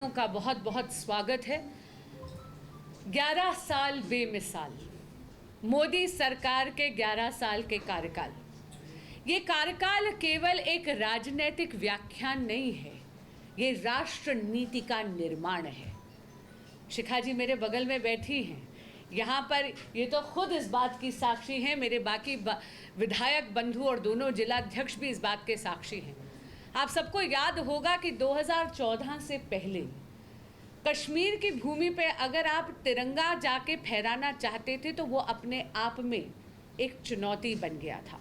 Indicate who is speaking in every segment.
Speaker 1: का बहुत बहुत स्वागत है। 11 साल बेमिसाल, मोदी सरकार के 11 साल के कार्यकाल। ये कार्यकाल केवल एक राजनीतिक व्याख्यान नहीं है, ये राष्ट्र नीति का निर्माण है। शिखा जी मेरे बगल में बैठी हैं, यहाँ पर ये तो खुद इस बात की साक्षी हैं, मेरे बाकी विधायक बंधु और दोनों जिलाध्यक्ष भी इस बात के साक्षी हैं। आप सबको याद होगा कि 2014 से पहले कश्मीर की भूमि पे अगर आप तिरंगा जाके फहराना चाहते थे तो वो अपने आप में एक चुनौती बन गया था।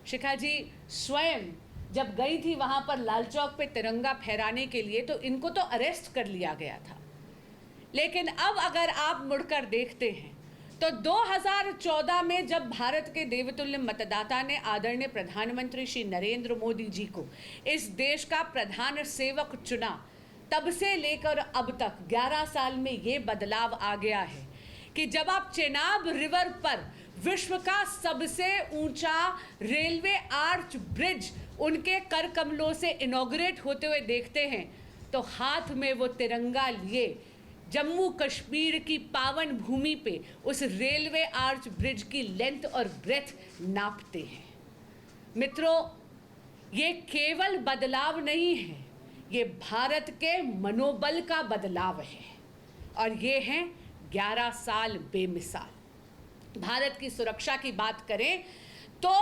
Speaker 1: शिखा जी स्वयं जब गई थी वहाँ पर लाल चौक पे तिरंगा फहराने के लिए तो इनको तो अरेस्ट कर लिया गया था। लेकिन अब अगर आप मुड़कर देखते हैं तो 2014 में जब भारत के देवतुल्य मतदाता ने आदरणीय प्रधानमंत्री श्री नरेंद्र मोदी जी को इस देश का प्रधान सेवक चुना, तब से लेकर अब तक 11 साल में ये बदलाव आ गया है कि जब आप चेनाब रिवर पर विश्व का सबसे ऊंचा रेलवे आर्च ब्रिज उनके कर कमलों से इनॉग्रेट होते हुए देखते हैं तो हाथ में वो तिरंगा लिए जम्मू कश्मीर की पावन भूमि पे उस रेलवे आर्च ब्रिज की लेंथ और ब्रेथ नापते हैं। मित्रों, ये केवल बदलाव नहीं है, ये भारत के मनोबल का बदलाव है और ये हैं 11 साल बेमिसाल। भारत की सुरक्षा की बात करें तो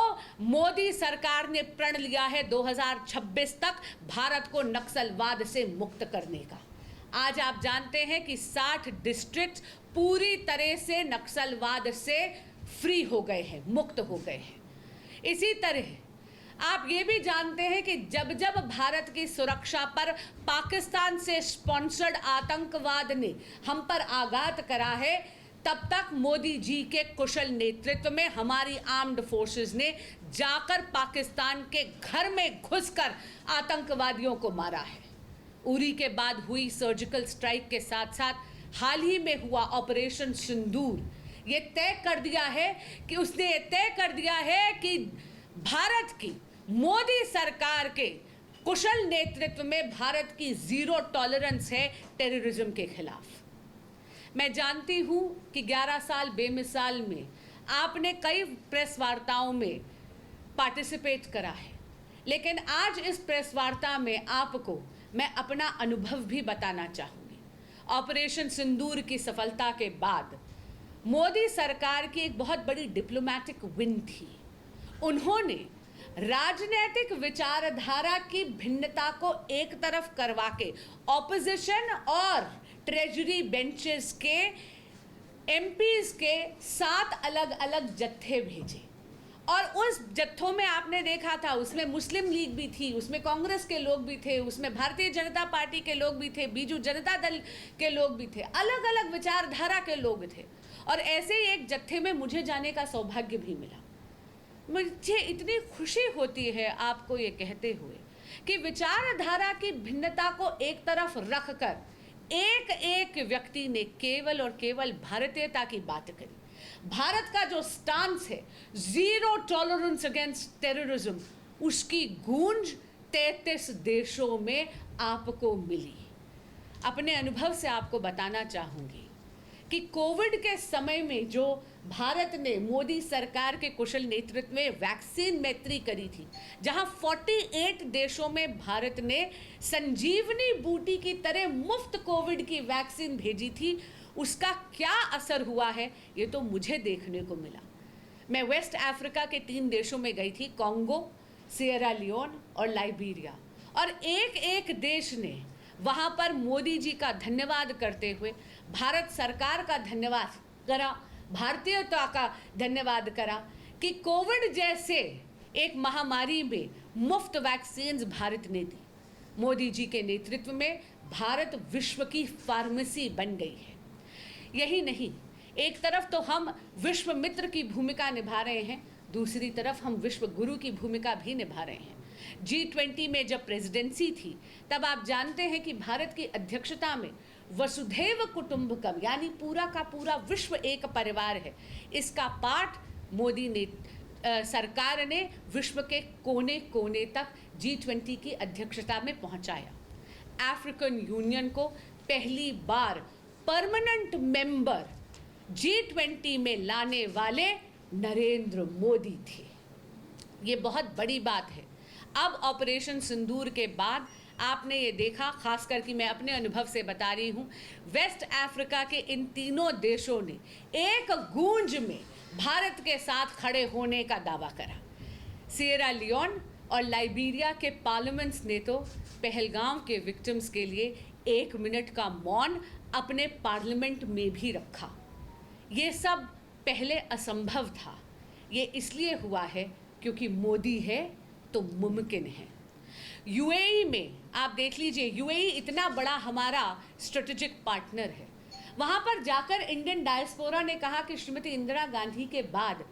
Speaker 1: मोदी सरकार ने प्रण लिया है 2026 तक भारत को नक्सलवाद से मुक्त करने का। आज आप जानते हैं कि 60 डिस्ट्रिक्ट पूरी तरह से नक्सलवाद से फ्री हो गए हैं, मुक्त हो गए हैं। इसी तरह आप ये भी जानते हैं कि जब जब भारत की सुरक्षा पर पाकिस्तान से स्पॉन्सर्ड आतंकवाद ने हम पर आघात करा है, तब तक मोदी जी के कुशल नेतृत्व में हमारी आर्म्ड फोर्सेस ने जाकर पाकिस्तान के घर में घुसकर आतंकवादियों को मारा है। उरी के बाद हुई सर्जिकल स्ट्राइक के साथ साथ हाल ही में हुआ ऑपरेशन सिंदूर ये तय कर दिया है कि उसने ये तय कर दिया है कि भारत की मोदी सरकार के कुशल नेतृत्व में भारत की जीरो टॉलरेंस है टेररिज्म के खिलाफ। मैं जानती हूं कि 11 साल बेमिसाल में आपने कई प्रेस वार्ताओं में पार्टिसिपेट करा है, लेकिन आज इस प्रेस वार्ता में आपको मैं अपना अनुभव भी बताना चाहूँगी। ऑपरेशन सिंदूर की सफलता के बाद मोदी सरकार की एक बहुत बड़ी डिप्लोमेटिक विन थी। उन्होंने राजनीतिक विचारधारा की भिन्नता को एक तरफ करवा के ऑपोजिशन और ट्रेजरी बेंचेस के एमपीज के 7 अलग अलग जत्थे भेजे और उस जत्थों में आपने देखा था उसमें मुस्लिम लीग भी थी, उसमें कांग्रेस के लोग भी थे, उसमें भारतीय जनता पार्टी के लोग भी थे, बीजू जनता दल के लोग भी थे, अलग अलग विचारधारा के लोग थे। और ऐसे ही एक जत्थे में मुझे जाने का सौभाग्य भी मिला। मुझे इतनी खुशी होती है आपको ये कहते हुए कि विचारधारा की भिन्नता को एक तरफ रख कर एक एक व्यक्ति ने केवल और केवल भारतीयता की बात करी। भारत का जो स्टांस है जीरो टॉलरेंस अगेंस्ट टेररिज्म, उसकी गूंज 33 देशों में आपको मिली। अपने अनुभव से आपको बताना चाहूँगी कि कोविड के समय में जो भारत ने मोदी सरकार के कुशल नेतृत्व में वैक्सीन मैत्री करी थी, जहां 48 देशों में भारत ने संजीवनी बूटी की तरह मुफ्त कोविड की वैक्सीन भेजी थी, उसका क्या असर हुआ है ये तो मुझे देखने को मिला। मैं वेस्ट अफ्रीका के 3 देशों में गई थी, कॉन्गो, सियरा लियोन और लाइबेरिया, और एक एक देश ने वहाँ पर मोदी जी का धन्यवाद करते हुए भारत सरकार का धन्यवाद करा, भारतीयता का धन्यवाद करा कि कोविड जैसे एक महामारी में मुफ्त वैक्सीन्स भारत ने दी। मोदी जी के नेतृत्व में भारत विश्व की फार्मेसी बन गई है। यही नहीं, एक तरफ तो हम विश्व मित्र की भूमिका निभा रहे हैं, दूसरी तरफ हम विश्व गुरु की भूमिका भी निभा रहे हैं। G20 में जब प्रेसिडेंसी थी तब आप जानते हैं कि भारत की अध्यक्षता में वसुधैव कुटुंबकम यानी पूरा का पूरा विश्व एक परिवार है, इसका पाठ मोदी ने सरकार ने विश्व के कोने कोने तक G20 की अध्यक्षता में पहुंचाया। अफ्रीकन यूनियन को पहली बार परमानेंट मेंबर G20 में लाने वाले नरेंद्र मोदी थे। ये बहुत बड़ी बात है। अब ऑपरेशन सिंदूर के बाद आपने ये देखा, खास करके मैं अपने अनुभव से बता रही हूँ, वेस्ट अफ्रीका के इन तीनों देशों ने एक गूंज में भारत के साथ खड़े होने का दावा करा। सिएरा लियोन और लाइबेरिया के पार्लियामेंट्स ने तो पहलगाम के विक्टिम्स के लिए 1 मिनट का मौन अपने पार्लियामेंट में भी रखा। ये सब पहले असंभव था। ये इसलिए हुआ है क्योंकि मोदी है तो मुमकिन है। यूएई में आप देख लीजिए, यूएई इतना बड़ा हमारा स्ट्रेटेजिक पार्टनर है। वहाँ पर जाकर इंडियन डायस्पोरा ने कहा कि श्रीमती इंदिरा गांधी के बाद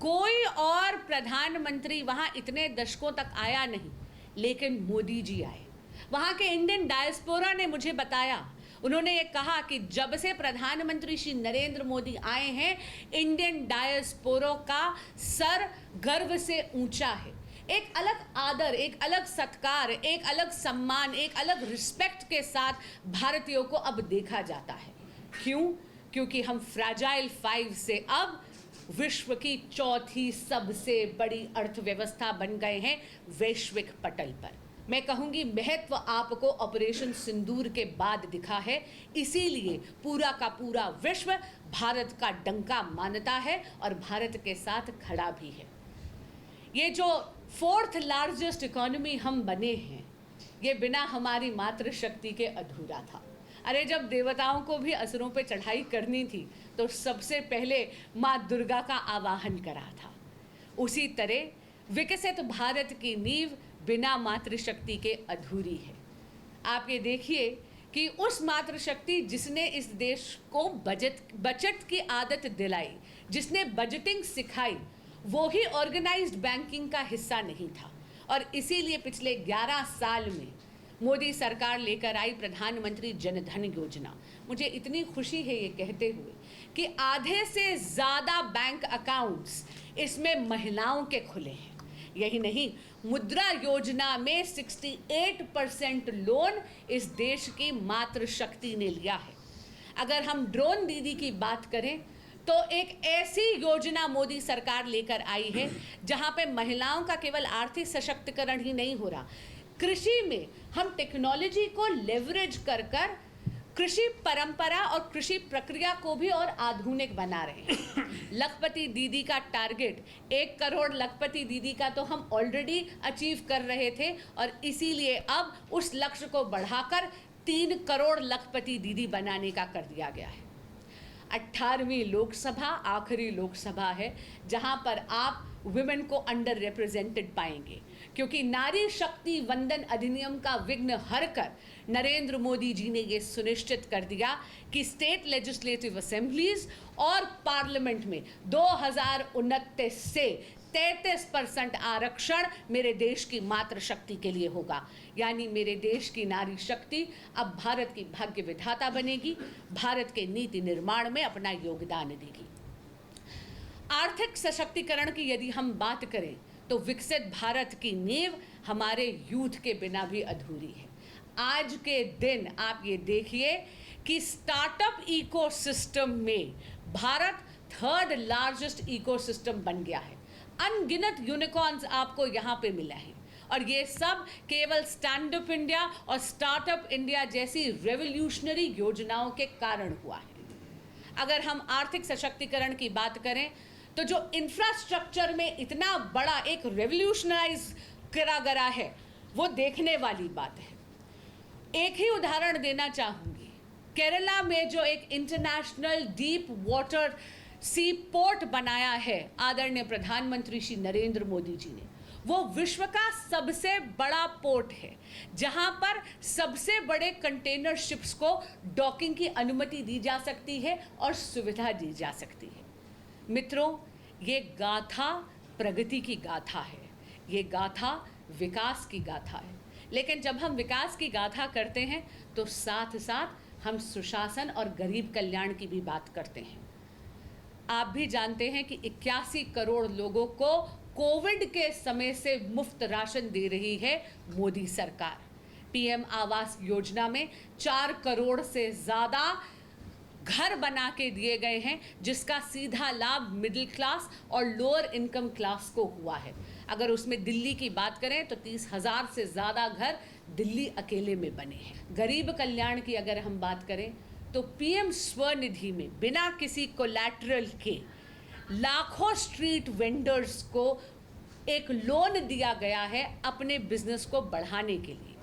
Speaker 1: कोई और प्रधानमंत्री वहाँ इतने दशकों तक आया नहीं, लेकिन मोदी जी आए। वहाँ के इंडियन डायस्पोरा ने मुझे बताया, उन्होंने ये कहा कि जब से प्रधानमंत्री श्री नरेंद्र मोदी आए हैं, इंडियन डायस्पोरा का सर गर्व से ऊंचा है। एक अलग आदर, एक अलग सत्कार, एक अलग सम्मान, एक अलग रिस्पेक्ट के साथ भारतीयों को अब देखा जाता है। क्यों? क्योंकि हम फ्रैजाइल 5 से अब विश्व की चौथी सबसे बड़ी अर्थव्यवस्था बन गए हैं वैश्विक पटल पर। मैं कहूँगी महत्व आपको ऑपरेशन सिंदूर के बाद दिखा है, इसीलिए पूरा का पूरा विश्व भारत का डंका मानता है और भारत के साथ खड़ा भी है। ये जो 4th लार्जेस्ट इकोनॉमी हम बने हैं, ये बिना हमारी मातृशक्ति के अधूरा था। अरे जब देवताओं को भी असुरों पे चढ़ाई करनी थी तो सबसे पहले माँ दुर्गा का आवाहन करा था। उसी तरह विकसित भारत की नींव बिना मातृशक्ति के अधूरी है। आप ये देखिए कि उस मातृशक्ति जिसने इस देश को बचत की आदत दिलाई, जिसने बजटिंग सिखाई, वो ही ऑर्गेनाइज्ड बैंकिंग का हिस्सा नहीं था। और इसीलिए पिछले 11 साल में मोदी सरकार लेकर आई प्रधानमंत्री जन धन योजना। मुझे इतनी खुशी है ये कहते हुए कि आधे से ज़्यादा बैंक अकाउंट्स इसमें महिलाओं के खुले हैं। यही नहीं, मुद्रा योजना में 68% लोन इस देश की मातृशक्ति ने लिया है। अगर हम ड्रोन दीदी की बात करें तो एक ऐसी योजना मोदी सरकार लेकर आई है जहां पे महिलाओं का केवल आर्थिक सशक्तिकरण ही नहीं हो रहा, कृषि में हम टेक्नोलॉजी को लेवरेज कर कर कृषि परंपरा और कृषि प्रक्रिया को भी और आधुनिक बना रहे हैं। लखपति दीदी का टारगेट 1 करोड़ लखपति दीदी का तो हम ऑलरेडी अचीव कर रहे थे और इसीलिए अब उस लक्ष्य को बढ़ाकर 3 करोड़ लखपति दीदी बनाने का कर दिया गया है। 18वीं लोकसभा आखिरी लोकसभा है जहां पर आप वुमेन को अंडर रिप्रेजेंटेड पाएंगे, क्योंकि नारी शक्ति वंदन अधिनियम का विघ्न हरकर नरेंद्र मोदी जी ने ये सुनिश्चित कर दिया कि स्टेट लेजिस्लेटिव असेंबलीज और पार्लियामेंट में 2029 से 33% आरक्षण मेरे देश की मातृशक्ति के लिए होगा। यानी मेरे देश की नारी शक्ति अब भारत की भाग्य विधाता बनेगी, भारत के नीति निर्माण में अपना योगदान देगी। आर्थिक सशक्तिकरण की यदि हम बात करें तो विकसित भारत की नींव हमारे यूथ के बिना भी अधूरी है। आज के दिन आप ये देखिए कि स्टार्टअप इकोसिस्टम में भारत 3rd लार्जेस्ट इकोसिस्टम बन गया है। अनगिनत यूनिकॉर्न्स आपको यहाँ पे मिला है और ये सब केवल स्टैंड अप इंडिया और स्टार्टअप इंडिया जैसी रेवोल्यूशनरी योजनाओं के कारण हुआ है। अगर हम आर्थिक सशक्तिकरण की बात करें तो जो इंफ्रास्ट्रक्चर में इतना बड़ा एक रेवोल्यूशनाइज करा गया है वो देखने वाली बात है। एक ही उदाहरण देना चाहूँगी, केरला में जो एक इंटरनेशनल डीप वाटर सी पोर्ट बनाया है आदरणीय प्रधानमंत्री श्री नरेंद्र मोदी जी ने, वो विश्व का सबसे बड़ा पोर्ट है जहां पर सबसे बड़े कंटेनर शिप्स को डॉकिंग की अनुमति दी जा सकती है और सुविधा दी जा सकती है। मित्रों, ये गाथा प्रगति की गाथा है, ये गाथा विकास की गाथा है। लेकिन जब हम विकास की गाथा करते हैं तो साथ साथ हम सुशासन और गरीब कल्याण की भी बात करते हैं। आप भी जानते हैं कि 81 करोड़ लोगों को कोविड के समय से मुफ्त राशन दे रही है मोदी सरकार। पीएम आवास योजना में 4 करोड़ से ज़्यादा घर बना के दिए गए हैं, जिसका सीधा लाभ मिडिल क्लास और लोअर इनकम क्लास को हुआ है। अगर उसमें दिल्ली की बात करें तो 30,000 से ज़्यादा घर दिल्ली अकेले में बने हैं। गरीब कल्याण की अगर हम बात करें तो पीएम स्वनिधि में बिना किसी कोलैटरल के लाखों स्ट्रीट वेंडर्स को एक लोन दिया गया है अपने बिजनेस को बढ़ाने के लिए।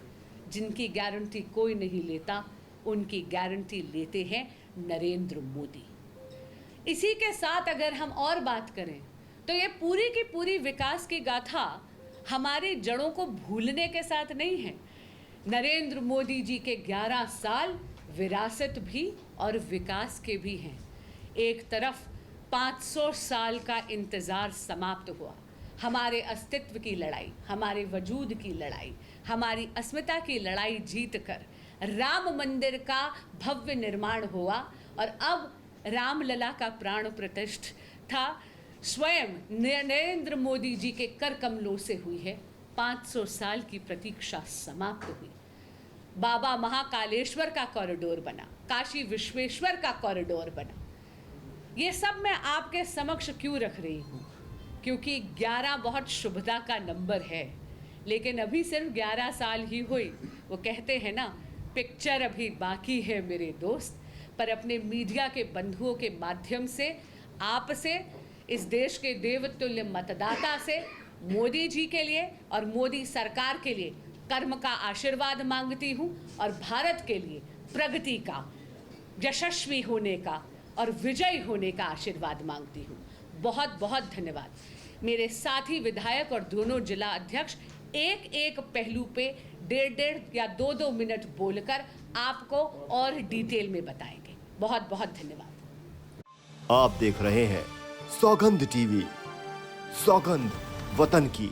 Speaker 1: जिनकी गारंटी कोई नहीं लेता, उनकी गारंटी लेते हैं नरेंद्र मोदी। इसी के साथ अगर हम और बात करें तो ये पूरी की पूरी विकास की गाथा हमारी जड़ों को भूलने के साथ नहीं है। नरेंद्र मोदी जी के 11 साल विरासत भी और विकास के भी हैं। एक तरफ 500 साल का इंतज़ार समाप्त हुआ, हमारे अस्तित्व की लड़ाई, हमारे वजूद की लड़ाई, हमारी अस्मिता की लड़ाई जीत कर राम मंदिर का भव्य निर्माण हुआ और अब रामलला का प्राण प्रतिष्ठा स्वयं नरेंद्र मोदी जी के कर कमलों से हुई है। 500 साल की प्रतीक्षा समाप्त हुई। बाबा महाकालेश्वर का कॉरिडोर बना, काशी विश्वेश्वर का कॉरिडोर बना। ये सब मैं आपके समक्ष क्यों रख रही हूँ? क्योंकि 11 बहुत शुभता का नंबर है, लेकिन अभी सिर्फ 11 साल ही हुई। वो कहते हैं ना, पिक्चर अभी बाकी है मेरे दोस्त। पर अपने मीडिया के बंधुओं के माध्यम से, आपसे, इस देश के देवतुल्य मतदाता से मोदी जी के लिए और मोदी सरकार के लिए कर्म का आशीर्वाद मांगती हूँ और भारत के लिए प्रगति का, यशस्वी होने का और विजयी होने का आशीर्वाद मांगती हूँ। बहुत बहुत धन्यवाद। मेरे साथी विधायक और दोनों जिला अध्यक्ष एक एक पहलू पे 1.5 या 2 मिनट बोलकर आपको और डिटेल में बताएंगे। बहुत बहुत धन्यवाद।
Speaker 2: आप देख रहे हैं सौगंध टीवी, सौगंध वतन की।